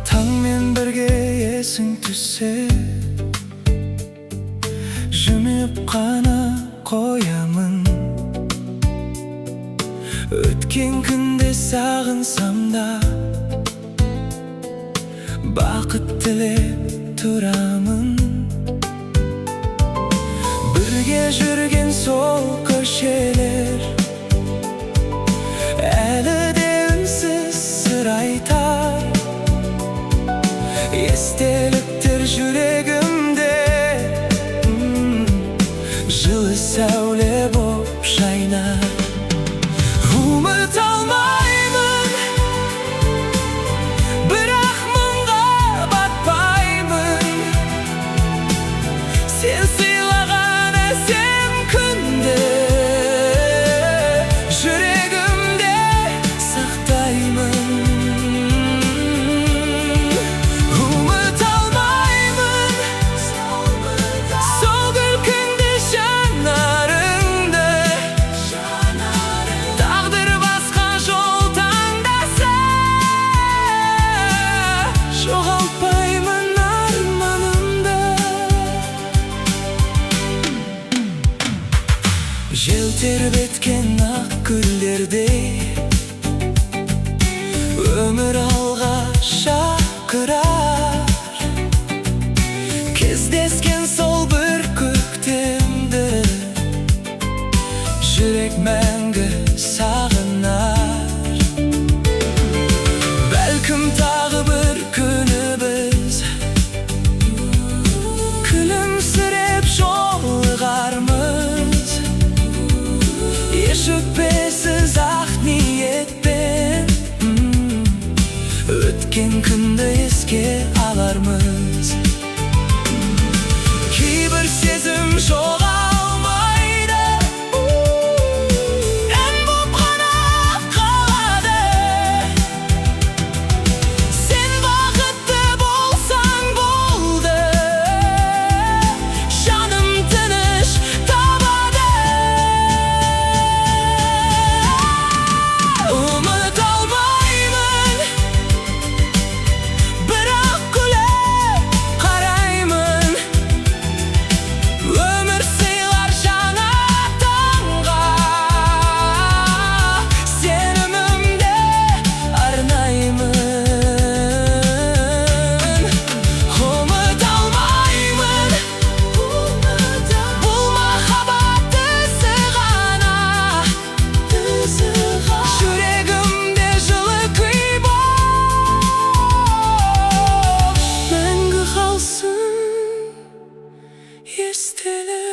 Tangmen birge esing tüse, jümüp qana qoyamın. Ötken günde sağınsam da baqıt tilep turamın. Birge jürgen sol köşeler elide ünsüz sır aytar. Esteliktir yüreğimde Жылы сәуле боп жайнар. Umut almayмын, бірақ мұңға батпаймын. Сен сыйлаған әсем күнді жүрегімде сақтаймын. Umut almayмын, сол күлкіңді жанарыңды. Тағдыр басқа жол таңдаса, жоғалтпаймын арманымды. Жел тербеткен ақ гүлдердей өмір алға шақырар. Кездескен сол бір көктемді жүрек мәңгі сағынар. Бәлкім тағы бір күні біз күлімсіреп жолығармыз. Еш өкпесіз ақ ниетпен өткен күнді еске алармыз. Кейбір сезім жоғалмайды, ән боп қана қалады. Сен бақытты болсаң болды, жаным тыныш табады. Umut almayмын, бірақ күліп қараймын. Өмір сыйлар жаңа таңға, сенімімді арнаймын. Umut almayмын, бұл махаббат ісі ғана. Жүрегімде жылы күй боп мәңгі қалсын естелік.